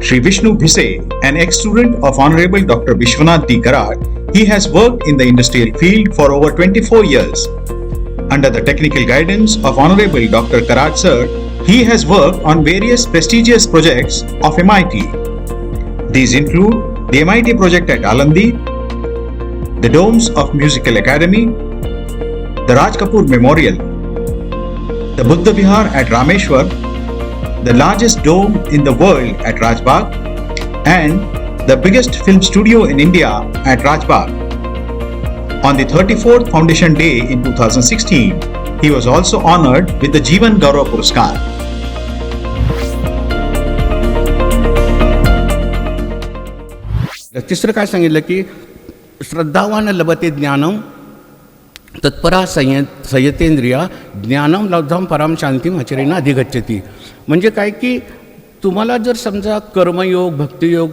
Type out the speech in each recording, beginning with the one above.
Shri Vishnu Bhise, an ex-student of Honorable Dr Vishwanath Karad, he has worked in the industrial field for over 24 years. Under the technical guidance of Honorable Dr Karad sir, he has worked on various prestigious projects of MIT. These include the MIT project at Alandi, the domes of Musical Academy, the Raj Kapoor Memorial, the Buddha Vihar at Rameshwar, the largest dome in the world at Raj Bag, and the biggest film studio in India at Raj Bag. On the 34th Foundation Day in 2016, he was also honored with the Jivan Gaurav Puraskar. तिसरं काय सांगितलं की श्रद्धावान लभते ज्ञानम तत्परा संयतेंद्रिया ज्ञानम लब्धम पराम शांतीम आचरेना अधिगच्छती. म्हणजे काय की तुम्हाला जर समजा कर्मयोग भक्तियोग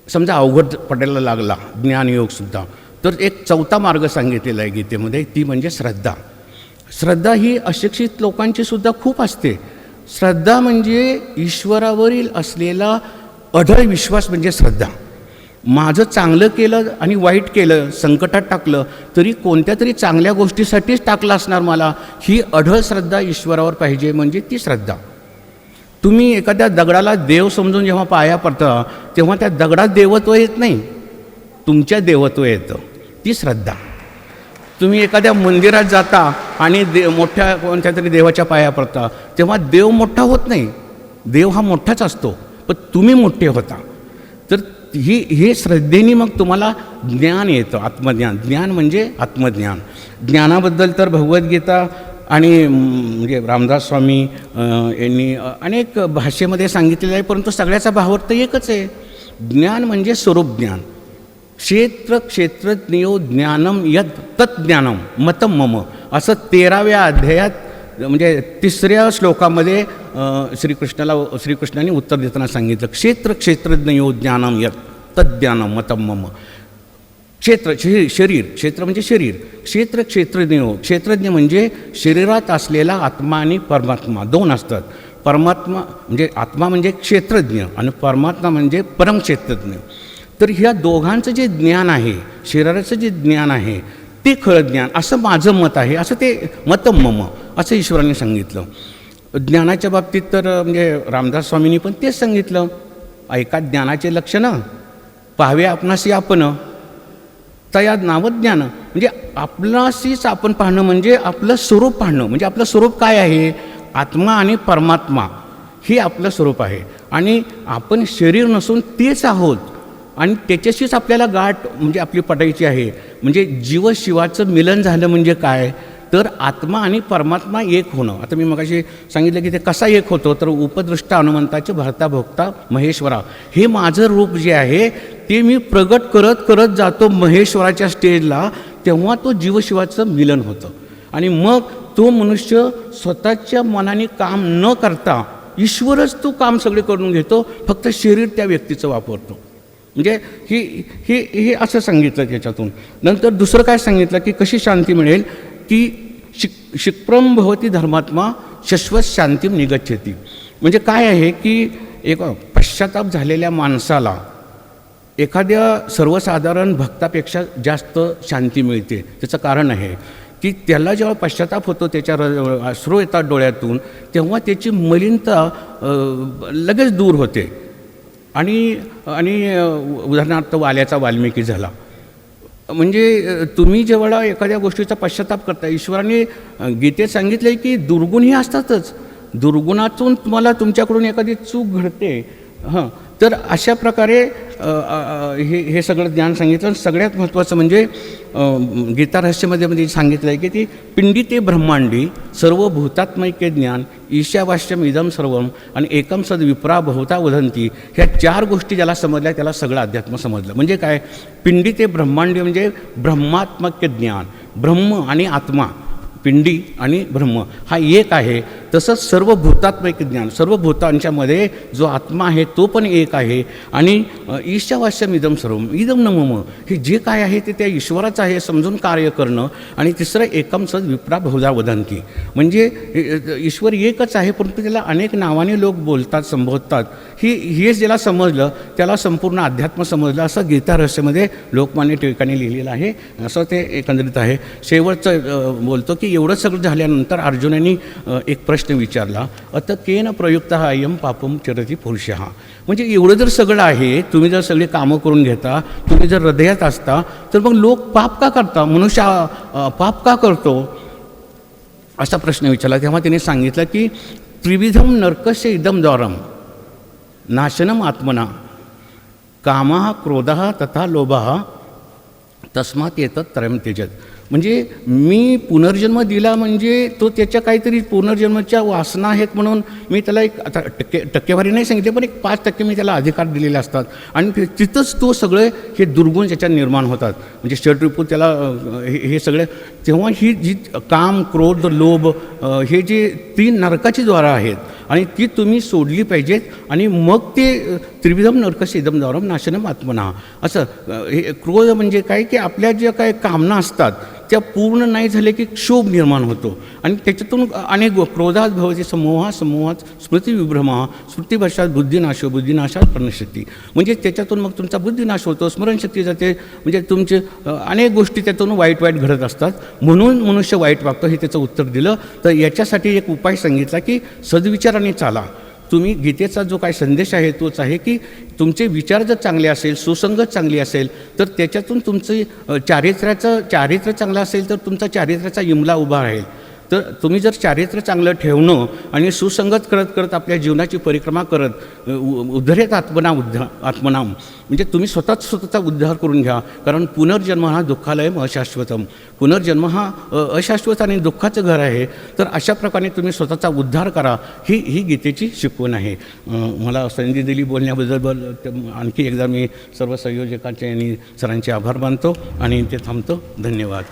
समजा अवघड पडायला लागला, ज्ञानयोगसुद्धा, तर एक चौथा मार्ग सांगितलेला आहे गीतेमध्ये, ती म्हणजे श्रद्धा. श्रद्धा ही अशिक्षित लोकांची सुद्धा खूप असते. श्रद्धा म्हणजे ईश्वरावरील असलेला अढळ विश्वास म्हणजे श्रद्धा. माझं चांगलं केलं आणि वाईट केलं, संकटात टाकलं तरी कोणत्या तरी चांगल्या गोष्टीसाठीच टाकलं असणार मला, ही अढळ श्रद्धा ईश्वरावर पाहिजे, म्हणजे ती श्रद्धा. तुम्ही एखाद्या दगडाला देव समजून जेव्हा पाया पडता तेव्हा त्या दगडात देवत्व येत नाही, तुमच्या देवत्व येतं, ती श्रद्धा. तुम्ही एखाद्या मंदिरात जाता आणि मोठ्या कोणत्या तरी देवाच्या पाया पडता तेव्हा देव मोठा होत नाही, देव हा मोठाच असतो, पण तुम्ही मोठे होता. तर हे श्रद्धेने मग तुम्हाला ज्ञान येतं, आत्मज्ञान. ज्ञान म्हणजे आत्मज्ञान. ज्ञानाबद्दल तर भगवद्गीता आणि म्हणजे रामदास स्वामी यांनी अनेक भाषेमध्ये सांगितलेलं आहे, परंतु सगळ्याचा भावार्थ एकच आहे. ज्ञान म्हणजे स्वरूप ज्ञान. क्षेत्रज्ञयो ज्ञानम यद तज्ज्ञानम मतम मम, असं 13व्या अध्यायात म्हणजे 3ऱ्या श्लोकामध्ये श्रीकृष्णाने उत्तर देताना सांगितलं. क्षेत्रज्ञयो ज्ञानम यद तज्ज्ञानम मतम मम. शरीर, क्षेत्र म्हणजे शरीर. क्षेत्रज्ञ म्हणजे शरीरात असलेला आत्मा आणि परमात्मा, दोन असतात. परमात्मा म्हणजे आत्मा म्हणजे क्षेत्रज्ञ आणि परमात्मा म्हणजे परमक्षेत्रज्ञ. तर ह्या दोघांचं जे ज्ञान आहे, शरीराचं जे ज्ञान आहे ते खरं ज्ञान, असं माझं मत आहे, असं ते मतम मम असं ईश्वराने सांगितलं. ज्ञानाच्या बाबतीत तर म्हणजे रामदास स्वामींनी पण तेच सांगितलं. ऐका ज्ञानाचे लक्षणं, पाहावे आपणाशी आपण, तया नाव ज्ञान. म्हणजे आपणाशीच आपण पाहणं म्हणजे आपलं स्वरूप पाहणं. म्हणजे आपलं स्वरूप काय आहे? आत्मा आणि परमात्मा हे आपलं स्वरूप आहे. आणि आपण शरीर नसून तेच आहोत आणि त्याच्याशीच आपल्याला गाठ म्हणजे आपली पटायची आहे. म्हणजे जीवशिवाचं मिलन झालं म्हणजे काय? तर आत्मा आणि परमात्मा एक होणं. आता मी मगाशी सांगितलं की ते कसा एक होतो, तर उपदृष्ट हनुमंताचे भरता भोगता महेश्वरा, हे माझं रूप जे आहे ते मी प्रगट करत करत जातो महेश्वराच्या स्टेजला, तेव्हा तो जीवशिवाचं मिलन होतं. आणि मग तो मनुष्य स्वतःच्या मनाने काम न करता ईश्वरच तो काम सगळे करून घेतो, फक्त शरीर त्या व्यक्तीचं वापरतो. म्हणजे हे असं सांगितलं त्याच्यातून. नंतर दुसरं काय सांगितलं की कशी शांती मिळेल, की शिप्रम भवती धर्मात्मा शाश्वत शांतीम निगच्छती. म्हणजे काय आहे की एक पश्चाताप झालेल्या माणसाला एखाद्या सर्वसाधारण भक्तापेक्षा जास्त शांती मिळते. त्याचं कारण आहे की त्याला जेव्हा पश्चाताप होतो, त्याच्या अश्रू येतात डोळ्यातून, तेव्हा त्याची मलिनता लगेच दूर होते. आणि उदाहरणार्थ वाल्याचा वाल्मिकी झाला. म्हणजे तुम्ही जेव्हा एखाद्या गोष्टीचा पश्चाताप करता, ईश्वराने गीतेत सांगितलं आहे की दुर्गुणही असतातच, दुर्गुणातून तुम्हाला तुमच्याकडून एखादी चूक घडते. तर अशा प्रकारे हे सगळं ज्ञान सांगितलं. सगळ्यात महत्त्वाचं म्हणजे गीता रहस्यमध्ये सांगितलं आहे की ती पिंडी ते ब्रह्मांडी सर्व भूतात्मैक्य ज्ञान ईशावास्यम इदम सर्वम आणि एकम सद विप्रा बहुता वदंती. ह्या 4 गोष्टी ज्याला समजल्या त्याला सगळं अध्यात्म समजलं. म्हणजे काय? पिंडी ते ब्रह्मांडी म्हणजे ब्रह्मात्मक ज्ञान. ब्रह्म आणि आत्मा, पिंडी आणि ब्रह्म हा एक आहे. तसंच सर्व भूतात्मिक ज्ञान, सर्व भूतांच्यामध्ये जो आत्मा आहे तो पण एक आहे. आणि ईशावास्यम इदम सर्वम इदम न मम, हे जे काय आहे ते त्या ईश्वराचं आहे समजून कार्य करणं. आणि तिसरं एकम सद विप्रा बहुधा वदंती, म्हणजे ईश्वर एकच आहे परंतु त्याला अनेक नावाने लोक बोलतात, संबोधतात. हेच ज्याला समजलं त्याला संपूर्ण अध्यात्म समजलं, असं गीता रहस्यामध्ये लोकमान्य टिळकांनी लिहिलेलं आहे. असं ते एकंदरीत आहे. शेवटचं बोलतो की एवढं सगळं झाल्यानंतर अर्जुनांनी एक प्रश्न विचारला, अत केन प्रयुक्त हा अयम पापम चरती पुरुषः, म्हणजे एवढं जर सगळं आहे, तुम्ही जर सगळे कामं करून घेता, तुम्ही जर हृदयात असता, तर मग लोक पाप का करता, मनुष्य पाप का करतो, असा प्रश्न विचारला. तेव्हा त्याने सांगितलं की त्रिविधम नरकस्य इदम द्वारम नाशनम आत्मना कामः क्रोधः तथा लोभः तस्मात् एतत् त्रयं त्यजत, म्हणजे मी पुनर्जन्म दिला म्हणजे तो त्याच्या काहीतरी पुनर्जन्माच्या वासना आहेत म्हणून मी त्याला एक, आता टक्केवारी नाही सांगितली पण एक 5% मी त्याला अधिकार दिलेले असतात. आणि तिथंच तो सगळे हे दुर्गुण त्याच्यात निर्माण होतात, म्हणजे षड्रिपू त्याला हे सगळे. तेव्हा ही जी काम क्रोध लोभ हे जे 3 नरकाची द्वारं आहेत आणि ती तुम्ही सोडली पाहिजेत. आणि मग ते त्रिविधम नरकस्य इदम द्वारम नाशनम आत्मना, असं हे क्रोध म्हणजे काय की आपल्या ज्या काय कामना असतात त्या पूर्ण नाही झाले की क्षोभ निर्माण होतो. आणि त्याच्यातून अनेक क्रोधात भवती समूहात स्मृतिविभ्रमः स्मृतिभ्रष्टात बुद्धिनाशो बुद्धिनाशात प्रणशक्ती, म्हणजे त्याच्यातून मग तुमचा बुद्धिनाश होतो, स्मरणशक्ती जाते, म्हणजे तुमचे अनेक गोष्टी त्यातून वाईट घडत असतात. म्हणून मनुष्य वाईट वागतो, हे त्याचं उत्तर दिलं. तर याच्यासाठी एक उपाय सांगितला की सद्विचाराने चाला. तुम्ही गीतेचा जो काय संदेश आहे तोच आहे की तुमचे विचार जर चांगले असेल, सुसंगत चांगली असेल, तर त्याच्यातून तुमचं चारित्र्य चांगलं असेल तर तुमचा चारित्र्याचा इमला उभा राहील. तर तुम्ही जर चारित्र्य चांगलं ठेवणं आणि सुसंगत करत करत आपल्या जीवनाची परिक्रमा करत उद्धरेत आत्मनाम, म्हणजे तुम्ही स्वतःचा उद्धार करून घ्या. कारण पुनर्जन्म हा दुःखालयम अशाश्वतम, पुनर्जन्म हा अशाश्वत आणि दुःखाचं घर आहे. तर अशा प्रकारे तुम्ही स्वतःचा उद्धार करा, ही गीतेची शिकवण आहे. मला संधी दिली बोलण्याबद्दल आणखी एकदा मी सर्व संयोजकांचे आणि सरांचे आभार मानतो आणि ते थांबतो. धन्यवाद.